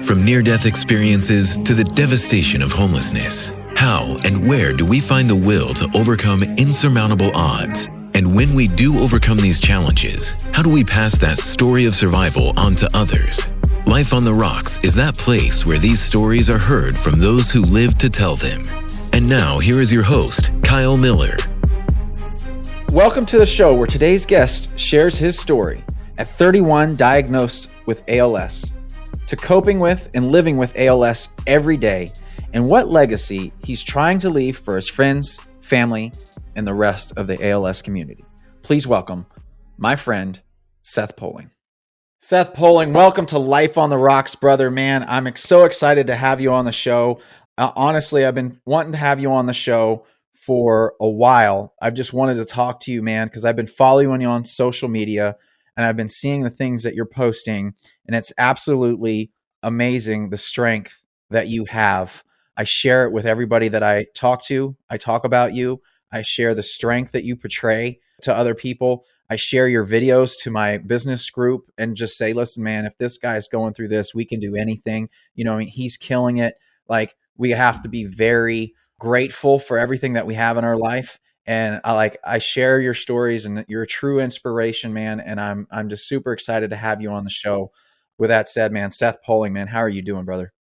From near-death experiences to the devastation of homelessness, how and where do we find the will to overcome insurmountable odds? And when we do overcome these challenges, how do we pass that story of survival on to others? Life on the Rocks is that place where these stories are heard from those who live to tell them. And now, here is your host, Kyle Miller. Welcome to the show where today's guest shares his story at 31, diagnosed with ALS, to coping with and living with ALS every day, and what legacy he's trying to leave for his friends, family, and the rest of the ALS community. Please welcome my friend, Seth Polling. Seth Polling, welcome to Life on the Rocks, brother, man. I'm so excited to have you on the show. Honestly, I've been wanting to have you on the show for a while. I've just wanted to talk to you, man, because I've been following you on social media and I've been seeing the things that you're posting, and it's absolutely amazing the strength that you have. I share it with everybody that I talk to. I talk about you. I share the strength that you portray to other people. I share your videos to my business group and just say, listen, man, if this guy's going through this, we can do anything. You know, I mean, he's killing it. Like, we have to be very grateful for everything that we have in our life. And I share your stories, and you're a true inspiration, man. And I'm just super excited to have you on the show. With that said, man, Seth Polling, man, how are you doing, brother?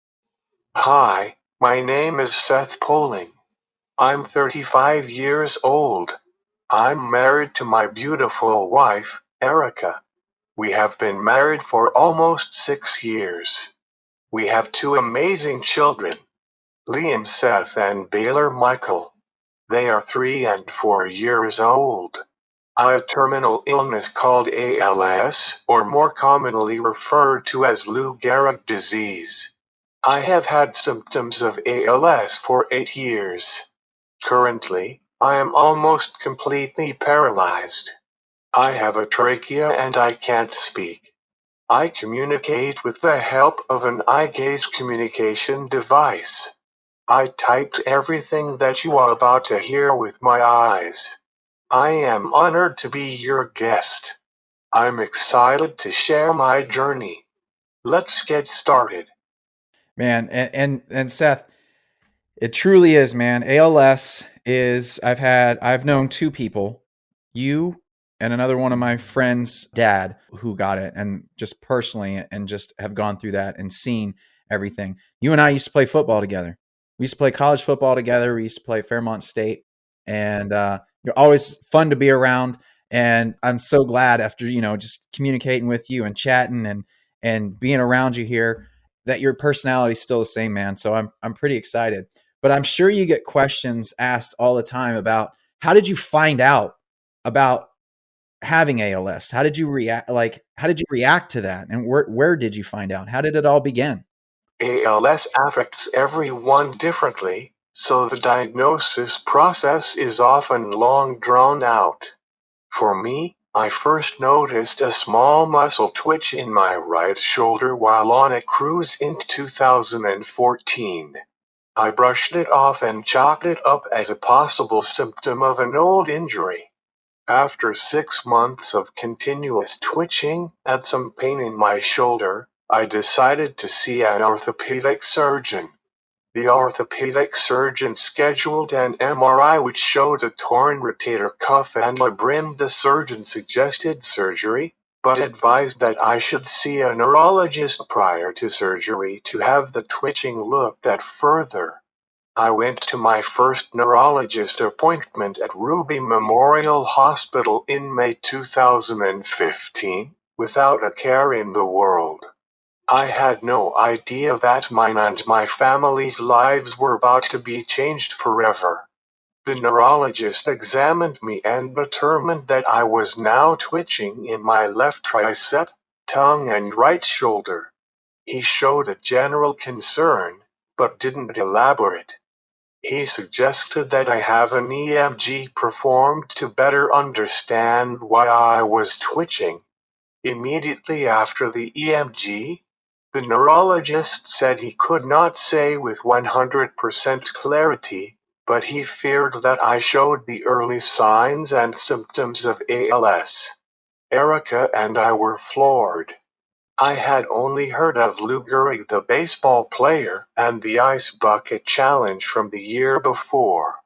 Hi, my name is Seth Polling. I'm 35 years old. I'm married to my beautiful wife, Erica. We have been married for almost 6 years. We have 2 amazing children, Liam Seth and Baylor Michael. They are 3 and 4 years old. I have a terminal illness called ALS, or more commonly referred to as Lou Gehrig disease. I have had symptoms of ALS for 8 years. Currently, I am almost completely paralyzed. I have a trachea and I can't speak. I communicate with the help of an eye gaze communication device. I typed everything that you are about to hear with my eyes. I am honored to be your guest. I'm excited to share my journey. Let's get started. Man, and Seth, it truly is, man. ALS is, I've known 2 people, you and another one of my friends' dad, who got it, and just personally, and just have gone through that and seen everything. You and I used to play football together. We used to play college football together. We used to play at Fairmont State, and you're always fun to be around. And I'm so glad after, just communicating with you and chatting and being around you here, that your personality is still the same, man. So I'm pretty excited. But I'm sure you get questions asked all the time about, how did you find out about having ALS? How did you react? How did you react to that? And where did you find out? How did it all begin? ALS affects everyone differently, so the diagnosis process is often long drawn out. For me, I first noticed a small muscle twitch in my right shoulder while on a cruise in 2014. I brushed it off and chalked it up as a possible symptom of an old injury. After 6 months of continuous twitching and some pain in my shoulder, I decided to see an orthopedic surgeon. The orthopedic surgeon scheduled an MRI which showed a torn rotator cuff and labrum. The surgeon suggested surgery, but advised that I should see a neurologist prior to surgery to have the twitching looked at further. I went to my first neurologist appointment at Ruby Memorial Hospital in May 2015, without a care in the world. I had no idea that mine and my family's lives were about to be changed forever. The neurologist examined me and determined that I was now twitching in my left tricep, tongue and right shoulder. He showed a general concern, but didn't elaborate. He suggested that I have an EMG performed to better understand why I was twitching. Immediately after the EMG, the neurologist said he could not say with 100% clarity, but he feared that I showed the early signs and symptoms of ALS. Erica and I were floored. I had only heard of Lou Gehrig, the baseball player, and the Ice Bucket Challenge from the year before.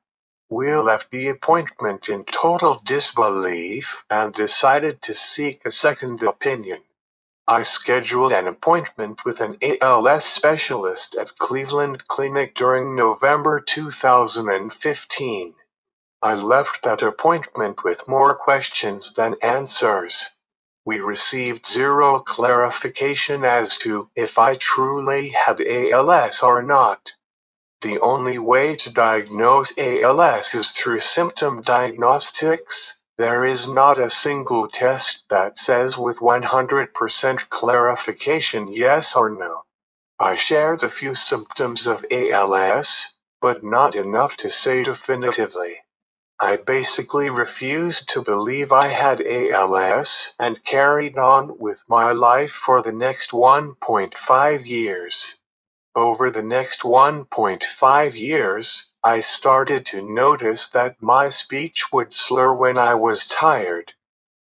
We left the appointment in total disbelief and decided to seek a second opinion. I scheduled an appointment with an ALS specialist at Cleveland Clinic during November 2015. I left that appointment with more questions than answers. We received zero clarification as to if I truly had ALS or not. The only way to diagnose ALS is through symptom diagnostics. There is not a single test that says with 100% clarification yes or no. I shared a few symptoms of ALS, but not enough to say definitively. I basically refused to believe I had ALS and carried on with my life for the next 1.5 years. Over the next 1.5 years, I started to notice that my speech would slur when I was tired.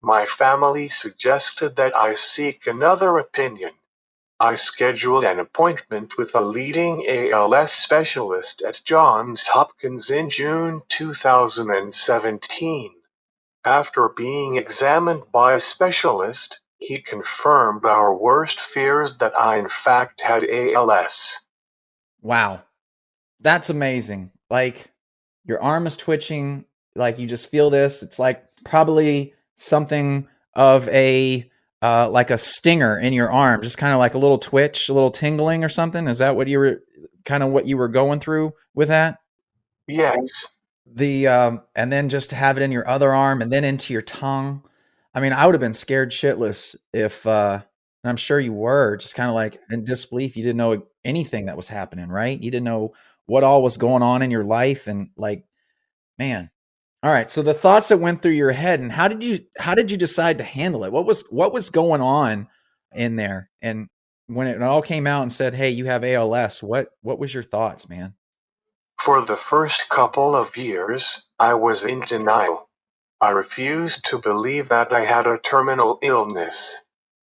My family suggested that I seek another opinion. I scheduled an appointment with a leading ALS specialist at Johns Hopkins in June 2017. After being examined by a specialist, he confirmed our worst fears that I in fact had ALS. Wow. That's amazing. Like your arm is twitching, like you just feel this. It's like probably something of a like a stinger in your arm, just kind of like a little twitch, a little tingling or something. Is that what you were going through with that? Yes. The and then just to have it in your other arm and then into your tongue. I mean, I would have been scared shitless if and I'm sure you were just kind of like in disbelief. You didn't know anything that was happening, right? You didn't know what all was going on in your life and like, man. All right, so the thoughts that went through your head and how did you decide to handle it? What was going on in there? And when it all came out and said, "Hey, you have ALS," what was your thoughts, man? For the first couple of years, I was in denial. I refused to believe that I had a terminal illness.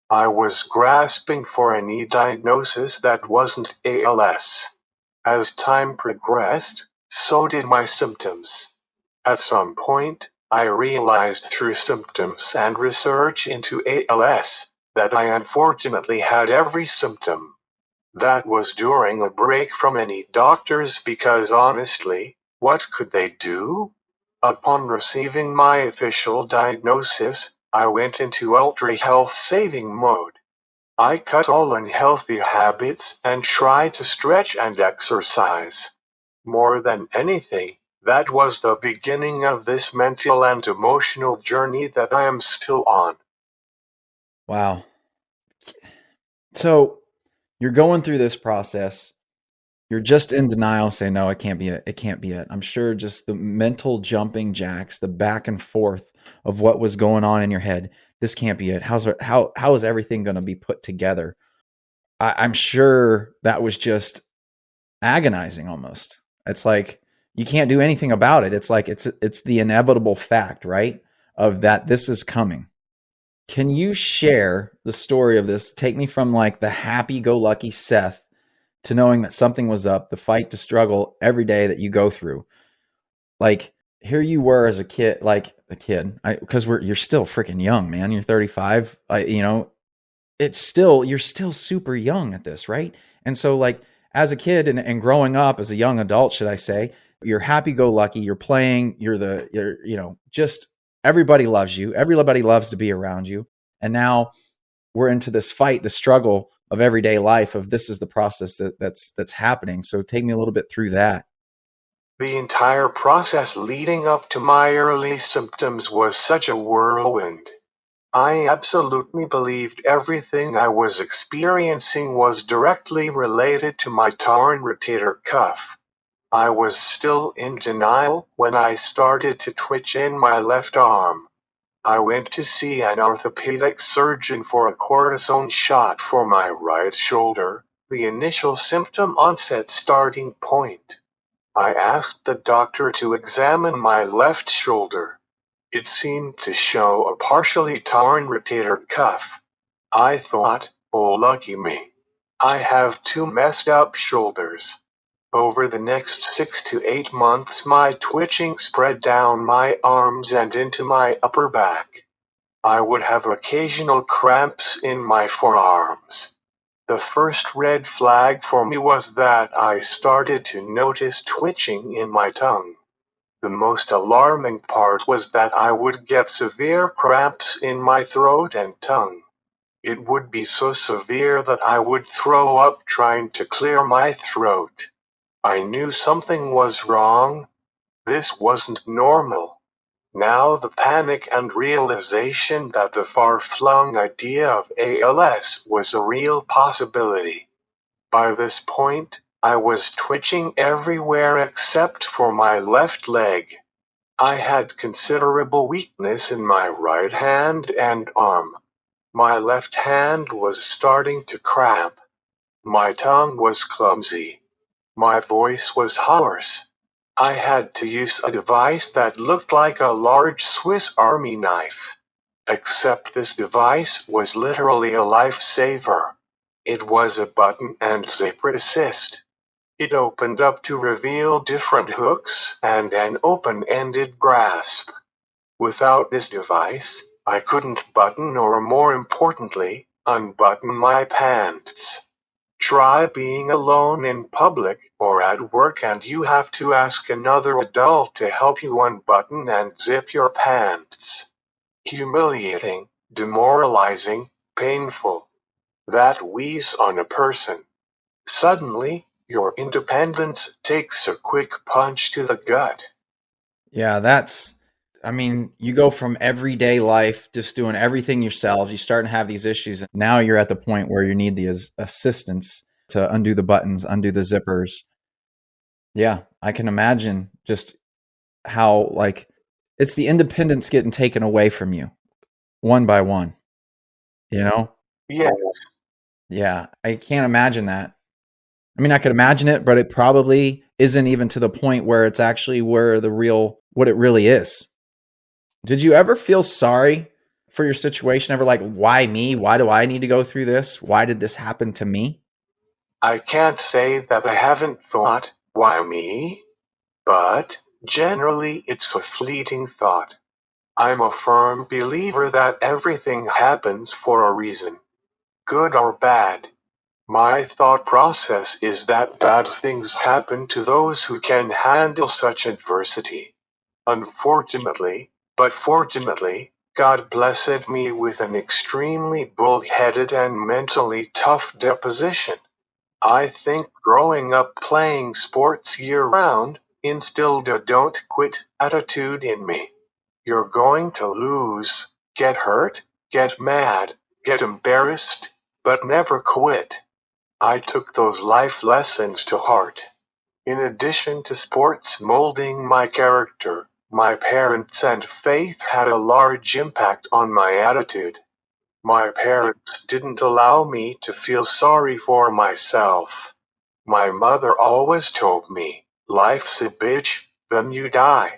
I was grasping for any diagnosis that wasn't ALS. As time progressed, so did my symptoms. At some point, I realized through symptoms and research into ALS that I unfortunately had every symptom. That was during a break from any doctors because honestly, what could they do? Upon receiving my official diagnosis, I went into ultra health saving mode. I cut all unhealthy habits and tried to stretch and exercise. More than anything, that was the beginning of this mental and emotional journey that I am still on. Wow. So you're going through this process. You're just in denial, saying, "No, it can't be it. It can't be it." I'm sure just the mental jumping jacks, the back and forth of what was going on in your head. This can't be it. How is everything going to be put together? I'm sure that was just agonizing almost. It's like you can't do anything about it. It's like it's the inevitable fact, right? Of that this is coming. Can you share the story of this? Take me from like the happy-go-lucky Seth to knowing that something was up, the fight to struggle every day that you go through. Like here you were as a kid, like a kid, because you're still freaking young, man. You're 35. It's still you're still super young at this, right? And so like as a kid and growing up as a young adult, should I say, you're happy-go-lucky. You're playing. You're just everybody loves you. Everybody loves to be around you. And now we're into this fight, the struggle of everyday life of this is the process that's happening. So take me a little bit through that. The entire process leading up to my early symptoms was such a whirlwind. I absolutely believed everything I was experiencing was directly related to my torn rotator cuff. I was still in denial when I started to twitch in my left arm. I went to see an orthopedic surgeon for a cortisone shot for my right shoulder, the initial symptom onset starting point. I asked the doctor to examine my left shoulder. It seemed to show a partially torn rotator cuff. I thought, Oh, lucky me. I have two messed up shoulders. Over the next 6 to 8 months, my twitching spread down my arms and into my upper back. I would have occasional cramps in my forearms. The first red flag for me was that I started to notice twitching in my tongue. The most alarming part was that I would get severe cramps in my throat and tongue. It would be so severe that I would throw up trying to clear my throat. I knew something was wrong. This wasn't normal. Now the panic and realization that the far-flung idea of ALS was a real possibility. By this point, I was twitching everywhere except for my left leg. I had considerable weakness in my right hand and arm. My left hand was starting to cramp. My tongue was clumsy. My voice was hoarse. I had to use a device that looked like a large Swiss Army knife. Except this device was literally a lifesaver. It was a button and zipper assist. It opened up to reveal different hooks and an open-ended grasp. Without this device, I couldn't button or, more importantly, unbutton my pants. Try being alone in public or at work and you have to ask another adult to help you unbutton and zip your pants. Humiliating, demoralizing, painful. That weighs on a person. Suddenly, your independence takes a quick punch to the gut. Yeah, you go from everyday life, just doing everything yourself. You start to have these issues. And now you're at the point where you need the assistance to undo the buttons, undo the zippers. Yeah, I can imagine just how, it's the independence getting taken away from you one by one, you know? Yes, Yeah, I can't imagine that. I mean, I could imagine it, but it probably isn't even to the point where it's actually what it really is. Did you ever feel sorry for your situation? Ever like, why me? Why do I need to go through this? Why did this happen to me? I can't say that I haven't thought, why me? But, generally it's a fleeting thought. I'm a firm believer that everything happens for a reason, good or bad. My thought process is that bad things happen to those who can handle such adversity. Unfortunately, but fortunately, God blessed me with an extremely bull-headed and mentally tough disposition. I think growing up playing sports year-round instilled a don't quit attitude in me. You're going to lose, get hurt, get mad, get embarrassed, but never quit. I took those life lessons to heart. In addition to sports molding my character, my parents and faith had a large impact on my attitude. My parents didn't allow me to feel sorry for myself. My mother always told me, life's a bitch, then you die.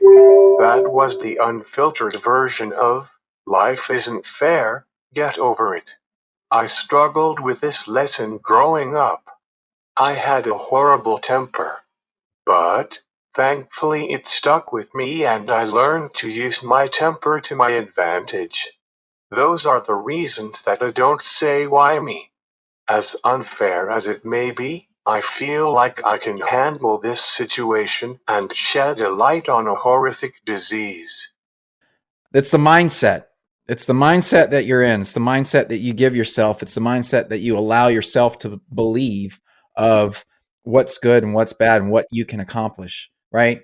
That was the unfiltered version of, life isn't fair, get over it. I struggled with this lesson growing up. I had a horrible temper. But, thankfully it stuck with me and I learned to use my temper to my advantage. Those are the reasons that I don't say why me. As unfair as it may be, I feel like I can handle this situation and shed a light on a horrific disease. It's the mindset. It's the mindset that you're in. It's the mindset that you give yourself. It's the mindset that you allow yourself to believe of what's good and what's bad and what you can accomplish, right?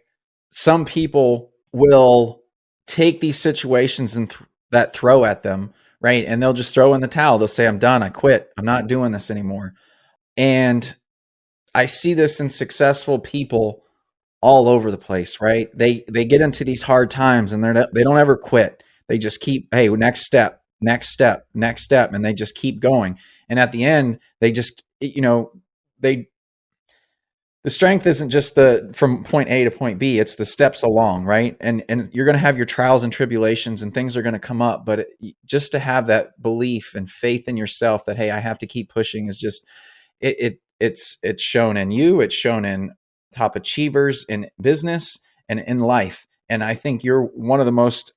Some people will take these situations and that throw at them, right? And they'll just throw in the towel. They'll say, I'm done. I quit. I'm not doing this anymore. And I see this in successful people all over the place, right? They get into these hard times and they don't ever quit. They just keep, hey, next step, next step, next step, and they just keep going. And at the end, they just, they the strength isn't just the from point A to point B, it's the steps along, right? And you're going to have your trials and tribulations and things are going to come up, but just to have that belief and faith in yourself that hey, I have to keep pushing is just it's shown in you, it's shown in top achievers in business and in life. And I think you're one of the most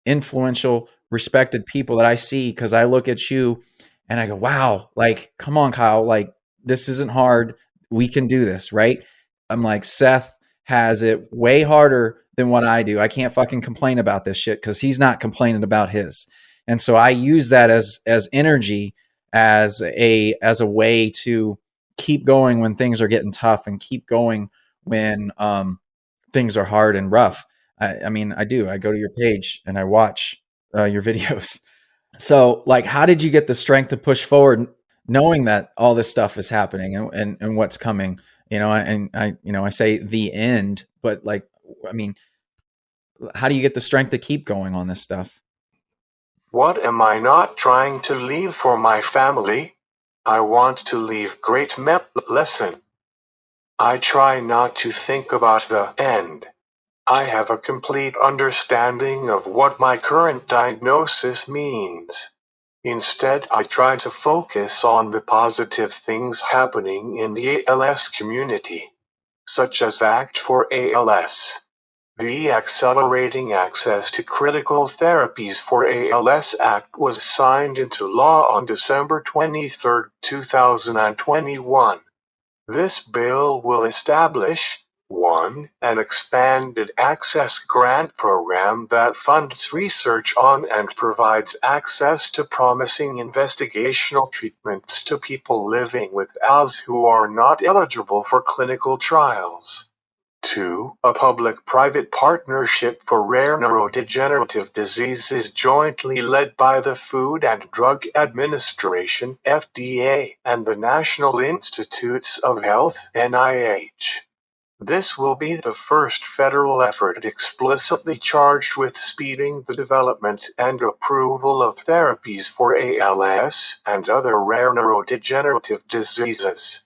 influential, respected people that I see because I look at you and I go, wow, like, come on, Kyle, like, this isn't hard. We can do this, right? I'm like, Seth has it way harder than what I do. I can't fucking complain about this shit because he's not complaining about his. And so I use that as energy, as a way to keep going when things are getting tough and keep going when things are hard and rough. I mean, I do. I go to your page and I watch your videos. So, like, how did you get the strength to push forward, knowing that all this stuff is happening and what's coming? You know, and I say the end, but like, I mean, how do you get the strength to keep going on this stuff? What am I not trying to leave for my family? I want to leave great lesson. I try not to think about the end. I have a complete understanding of what my current diagnosis means. Instead, I try to focus on the positive things happening in the ALS community, such as Act for ALS. The Accelerating Access to Critical Therapies for ALS Act was signed into law on December 23, 2021. This bill will establish 1. An expanded access grant program that funds research on and provides access to promising investigational treatments to people living with ALS who are not eligible for clinical trials. 2. A public-private partnership for rare neurodegenerative diseases jointly led by the Food and Drug Administration (FDA) and the National Institutes of Health (NIH). This will be the first federal effort explicitly charged with speeding the development and approval of therapies for ALS and other rare neurodegenerative diseases.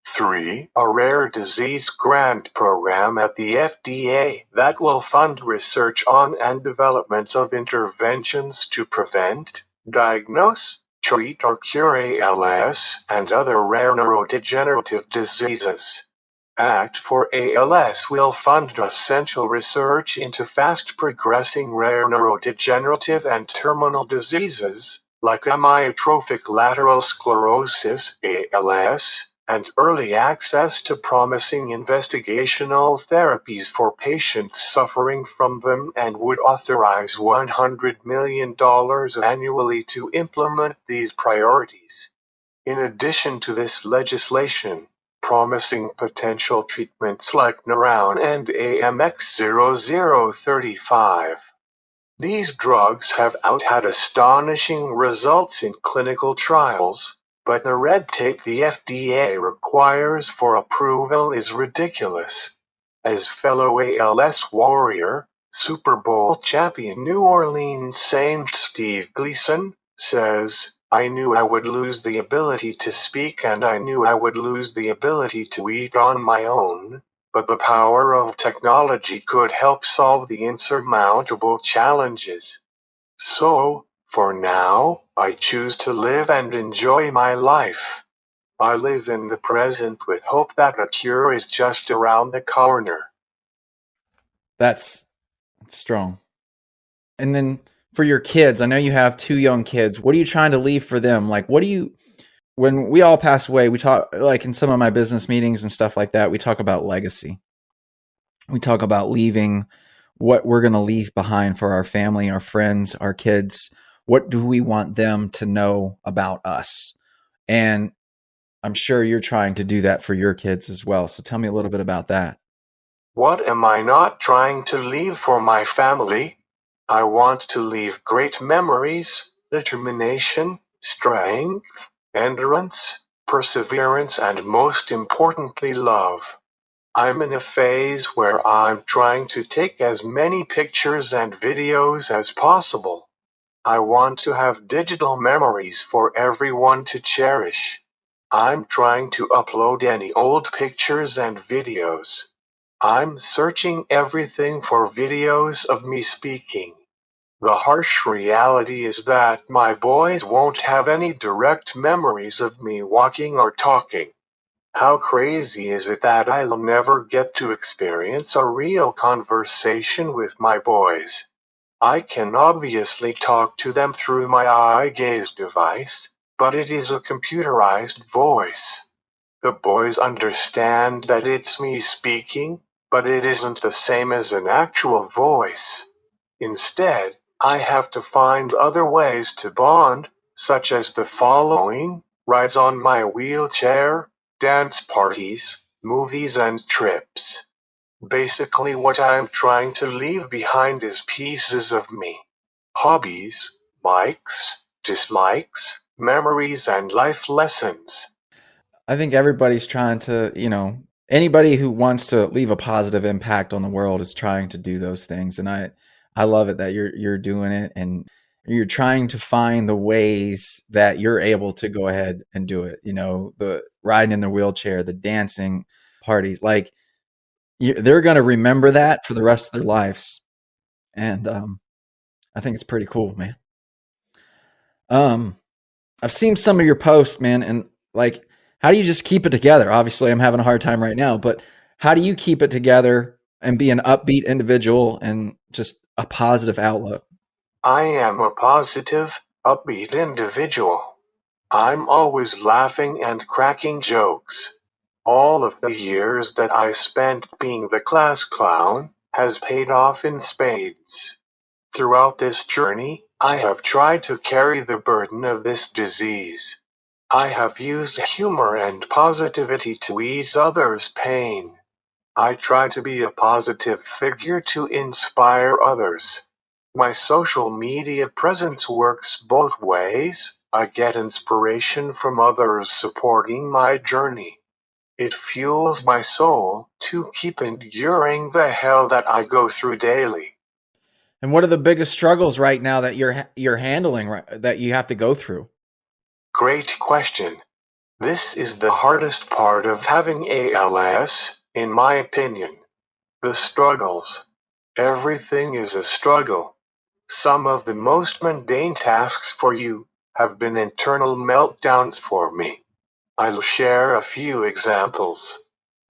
3. A rare disease grant program at the FDA that will fund research on and development of interventions to prevent, diagnose, treat or cure ALS and other rare neurodegenerative diseases. Act for ALS will fund essential research into fast-progressing rare neurodegenerative and terminal diseases, like amyotrophic lateral sclerosis, ALS, and early access to promising investigational therapies for patients suffering from them, and would authorize $100 million annually to implement these priorities. In addition to this legislation, promising potential treatments like Neuron and AMX0035. These drugs have had astonishing results in clinical trials, but the red tape the FDA requires for approval is ridiculous. As fellow ALS warrior, Super Bowl champion New Orleans Saint Steve Gleason says, I knew I would lose the ability to speak and I knew I would lose the ability to eat on my own, but the power of technology could help solve the insurmountable challenges. So, for now, I choose to live and enjoy my life. I live in the present with hope that a cure is just around the corner. That's strong. And then for your kids, I know you have 2 young kids. What are you trying to leave for them? Like, when we all pass away, we talk, like in some of my business meetings and stuff like that, we talk about legacy. We talk about leaving what we're going to leave behind for our family, our friends, our kids. What do we want them to know about us? And I'm sure you're trying to do that for your kids as well. So tell me a little bit about that. What am I not trying to leave for my family? I want to leave great memories, determination, strength, endurance, perseverance, and most importantly, love. I'm in a phase where I'm trying to take as many pictures and videos as possible. I want to have digital memories for everyone to cherish. I'm trying to upload any old pictures and videos. I'm searching everything for videos of me speaking. The harsh reality is that my boys won't have any direct memories of me walking or talking. How crazy is it that I'll never get to experience a real conversation with my boys? I can obviously talk to them through my eye gaze device, but it is a computerized voice. The boys understand that it's me speaking, but it isn't the same as an actual voice. Instead, I have to find other ways to bond, such as the following: rides on my wheelchair, dance parties, movies and trips. Basically what I'm trying to leave behind is pieces of me. Hobbies, likes, dislikes, memories and life lessons. I think everybody's trying to, anybody who wants to leave a positive impact on the world is trying to do those things. And I love it that you're doing it, and you're trying to find the ways that you're able to go ahead and do it. The riding in the wheelchair, the dancing parties, like they're going to remember that for the rest of their lives. And I think it's pretty cool, man. I've seen some of your posts, man, and like, how do you just keep it together? Obviously, I'm having a hard time right now, but how do you keep it together and be an upbeat individual and just a positive outlook? I am a positive, upbeat individual. I'm always laughing and cracking jokes. All of the years that I spent being the class clown has paid off in spades. Throughout this journey, I have tried to carry the burden of this disease. I have used humor and positivity to ease others' pain. I try to be a positive figure to inspire others. My social media presence works both ways. I get inspiration from others supporting my journey. It fuels my soul to keep enduring the hell that I go through daily. And what are the biggest struggles right now that you're handling, that you have to go through? Great question. This is the hardest part of having ALS, in my opinion. The struggles. Everything is a struggle. Some of the most mundane tasks for you have been internal meltdowns for me. I'll share a few examples.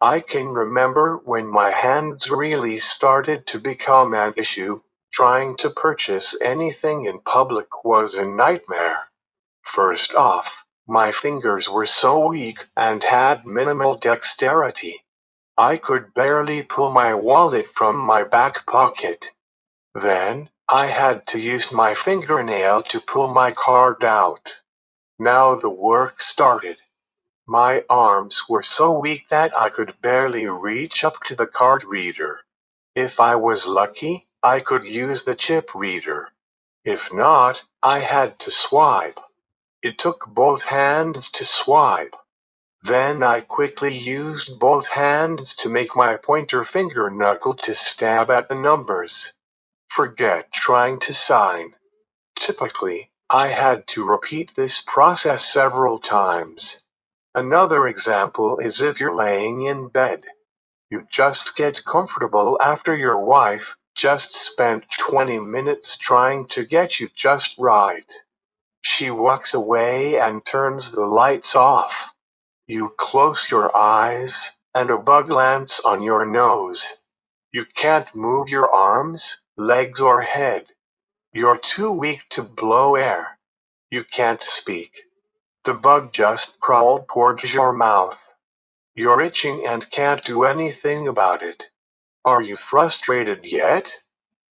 I can remember when my hands really started to become an issue. Trying to purchase anything in public was a nightmare. First off, my fingers were so weak and had minimal dexterity. I could barely pull my wallet from my back pocket. Then, I had to use my fingernail to pull my card out. Now the work started. My arms were so weak that I could barely reach up to the card reader. If I was lucky, I could use the chip reader. If not, I had to swipe. It took both hands to swipe. Then I quickly used both hands to make my pointer finger knuckle to stab at the numbers. Forget trying to sign. Typically, I had to repeat this process several times. Another example is if you're laying in bed. You just get comfortable after your wife just spent 20 minutes trying to get you just right. She walks away and turns the lights off. You close your eyes, and a bug lands on your nose. You can't move your arms, legs or head. You're too weak to blow air. You can't speak. The bug just crawled towards your mouth. You're itching and can't do anything about it. Are you frustrated yet?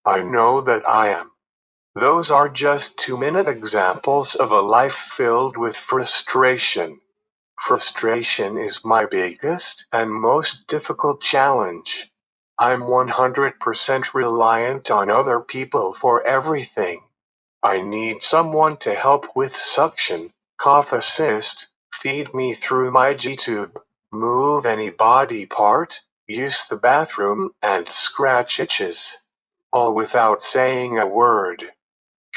I know that I am. Those are just 2-minute examples of a life filled with frustration. Frustration is my biggest and most difficult challenge. I'm 100% reliant on other people for everything. I need someone to help with suction, cough assist, feed me through my G-tube, move any body part, use the bathroom, and scratch itches. All without saying a word.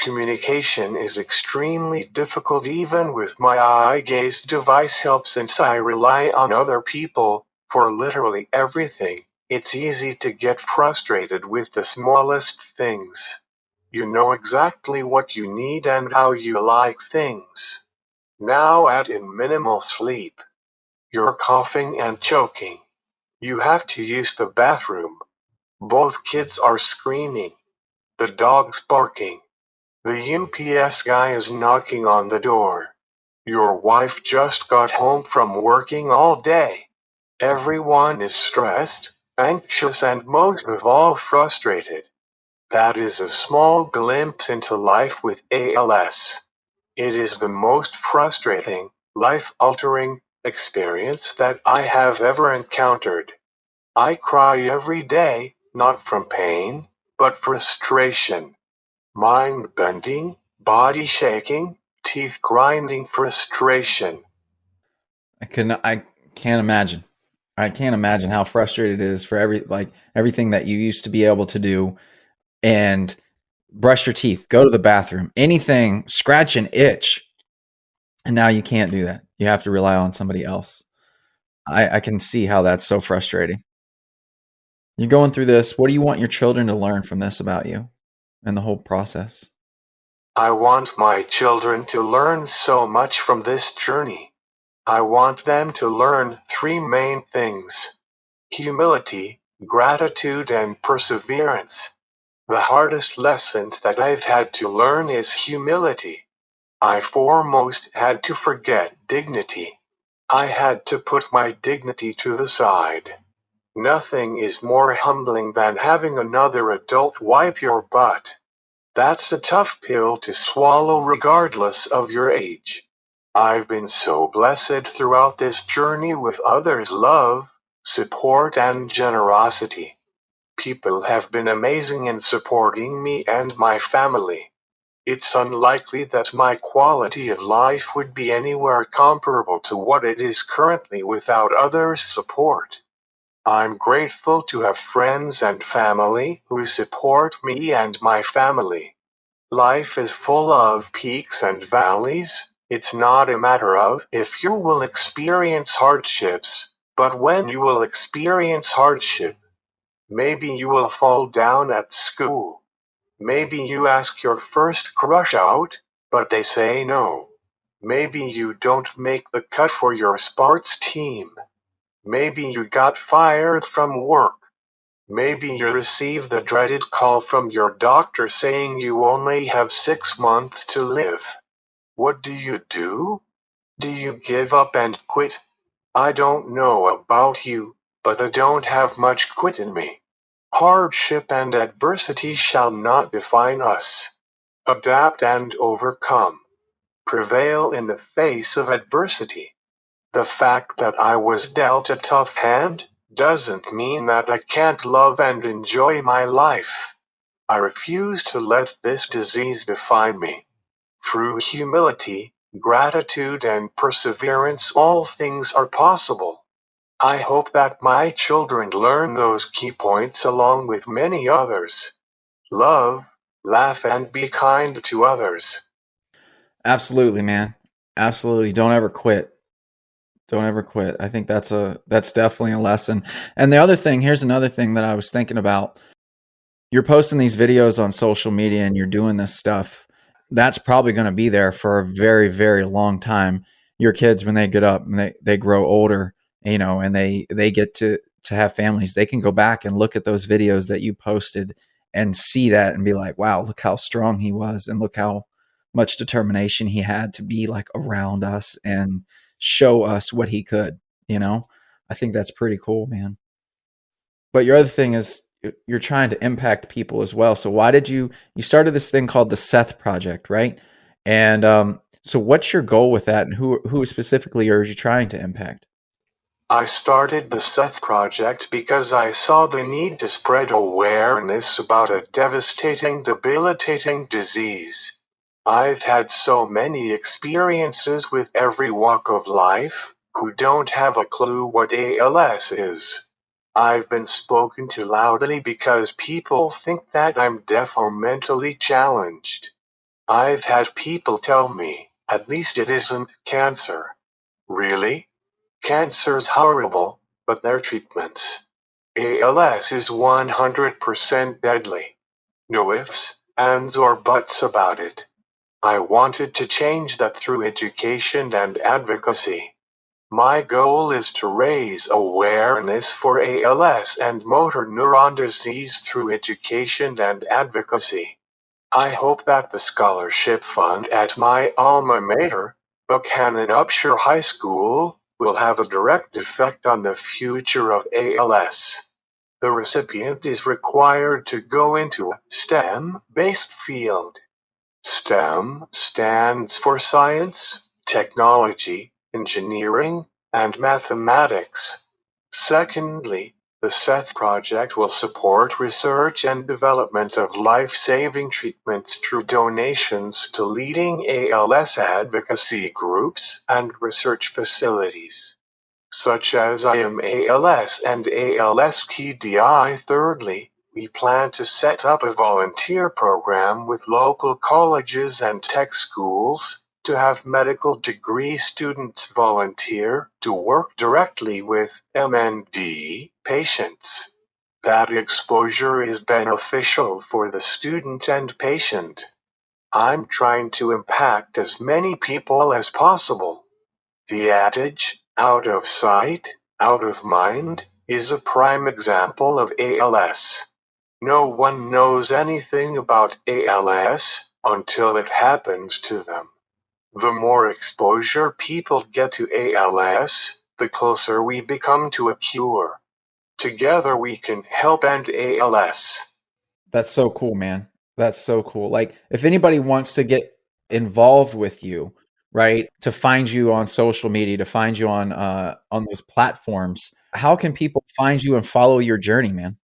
Communication is extremely difficult even with my eye-gaze device help since I rely on other people for literally everything. It's easy to get frustrated with the smallest things. You know exactly what you need and how you like things. Now add in minimal sleep. You're coughing and choking. You have to use the bathroom. Both kids are screaming. The dog's barking. The UPS guy is knocking on the door. Your wife just got home from working all day. Everyone is stressed, anxious, and most of all frustrated. That is a small glimpse into life with ALS. It is the most frustrating, life-altering experience that I have ever encountered. I cry every day, not from pain, but frustration. Mind bending, body shaking, teeth grinding frustration. I can't imagine. I can't imagine how frustrated it is for everything that you used to be able to do and brush your teeth, go to the bathroom, anything, scratch an itch, and now you can't do that. You have to rely on somebody else. I can see how that's so frustrating. You're going through this. What do you want your children to learn from this about you and the whole process? I want my children to learn so much from this journey. I want them to learn three main things: humility, gratitude, and perseverance. The hardest lessons that I've had to learn is humility. I foremost had to forget dignity. I had to put my dignity to the side. Nothing is more humbling than having another adult wipe your butt. That's a tough pill to swallow regardless of your age. I've been so blessed throughout this journey with others' love, support, and generosity. People have been amazing in supporting me and my family. It's unlikely that my quality of life would be anywhere comparable to what it is currently without others' support. I'm grateful to have friends and family who support me and my family. Life is full of peaks and valleys. It's not a matter of if you will experience hardships, but when you will experience hardship. Maybe you will fall down at school. Maybe you ask your first crush out, but they say no. Maybe you don't make the cut for your sports team. Maybe you got fired from work. Maybe you received the dreaded call from your doctor saying you only have 6 months to live. What do you do? Do you give up and quit? I don't know about you, but I don't have much quit in me. Hardship and adversity shall not define us. Adapt and overcome. Prevail in the face of adversity. The fact that I was dealt a tough hand doesn't mean that I can't love and enjoy my life. I refuse to let this disease define me. Through humility, gratitude, and perseverance, all things are possible. I hope that my children learn those key points along with many others. Love, laugh, and be kind to others. Absolutely, man. Absolutely. Don't ever quit. Don't ever quit. I think that's definitely a lesson. And the other thing, here's another thing that I was thinking about. You're posting these videos on social media and you're doing this stuff. That's probably going to be there for a very, very long time. Your kids, when they get up and they grow older, and they get to have families, they can go back and look at those videos that you posted and see that and be like, wow, look how strong he was and look how much determination he had to be like around us and show us what he could, you know? I think that's pretty cool, man. But your other thing is you're trying to impact people as well. So why did you started this thing called the Seth Project, right? And so what's your goal with that, and who specifically are you trying to impact? I started the Seth Project because I saw the need to spread awareness about a debilitating disease. I've had so many experiences with every walk of life who don't have a clue what ALS is. I've been spoken to loudly because people think that I'm deaf or mentally challenged. I've had people tell me, at least it isn't cancer. Really? Cancer's horrible, but there are treatments. ALS is 100% deadly. No ifs, ands, or buts about it. I wanted to change that through education and advocacy. My goal is to raise awareness for ALS and motor neuron disease through education and advocacy. I hope that the scholarship fund at my alma mater, Buchanan Upshur High School, will have a direct effect on the future of ALS. The recipient is required to go into a STEM-based field. STEM stands for science, technology, engineering, and mathematics. Secondly, the Seth Project will support research and development of life-saving treatments through donations to leading ALS advocacy groups and research facilities, such as IAMALS and ALS-TDI. Thirdly, we plan to set up a volunteer program with local colleges and tech schools to have medical degree students volunteer to work directly with MND patients. That exposure is beneficial for the student and patient. I'm trying to impact as many people as possible. The adage, out of sight, out of mind, is a prime example of ALS. No one knows anything about ALS until it happens to them. The more exposure people get to ALS, the closer we become to a cure. Together we can help end ALS. That's so cool, man. That's so cool. Like, if anybody wants to get involved with you, right, to find you on social media, to find you on those platforms, how can people find you and follow your journey, man?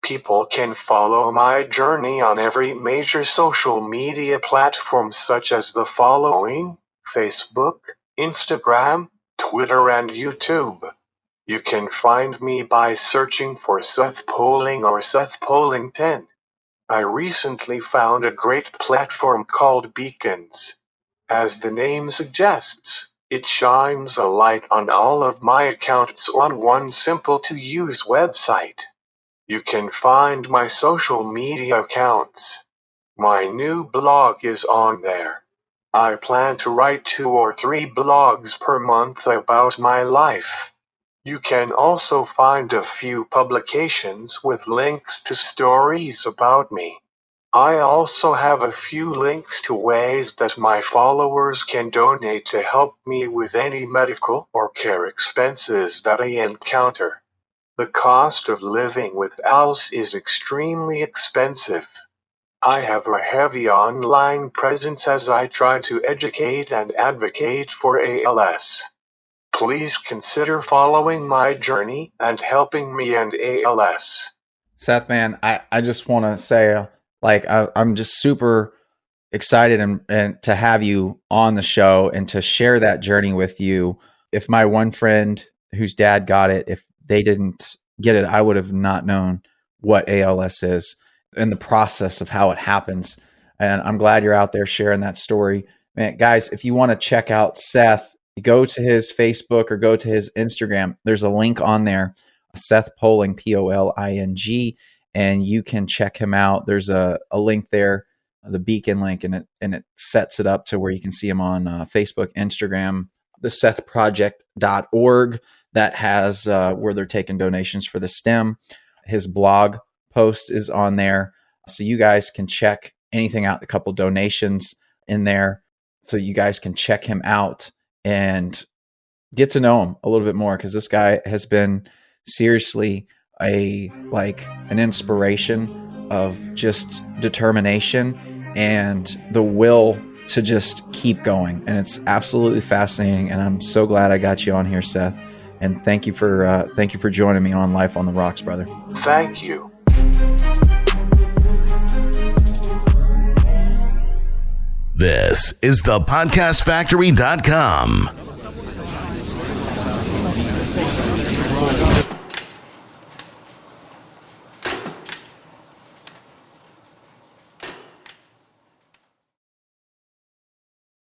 People can follow my journey on every major social media platform such as the following: Facebook, Instagram, Twitter, and YouTube. You can find me by searching for Seth Polling or Seth Polling 10. I recently found a great platform called Beacons. As the name suggests, it shines a light on all of my accounts on one simple-to-use website. You can find my social media accounts. My new blog is on there. I plan to write 2 or 3 blogs per month about my life. You can also find a few publications with links to stories about me. I also have a few links to ways that my followers can donate to help me with any medical or care expenses that I encounter. The cost of living with ALS is extremely expensive. I have a heavy online presence as I try to educate and advocate for ALS. Please consider following my journey and helping me end ALS. Seth, man, I just want to say, I'm just super excited and to have you on the show and to share that journey with you. If my one friend whose dad got it, if they didn't get it, I would have not known what ALS is and the process of how it happens. And I'm glad you're out there sharing that story. Man, guys, if you want to check out Seth, go to his Facebook or go to his Instagram. There's a link on there, Seth Polling, Poling, and you can check him out. There's a link there, the Beacon link, and it sets it up to where you can see him on Facebook, Instagram, the SethProject.org. That has where they're taking donations for the STEM. His blog post is on there. So you guys can check anything out, a couple donations in there. So you guys can check him out and get to know him a little bit more, because this guy has been seriously an inspiration of just determination and the will to just keep going. And it's absolutely fascinating. And I'm so glad I got you on here, Seth. And thank you for joining me on Life on the Rocks, brother. Thank you. This is thepodcastfactory.com.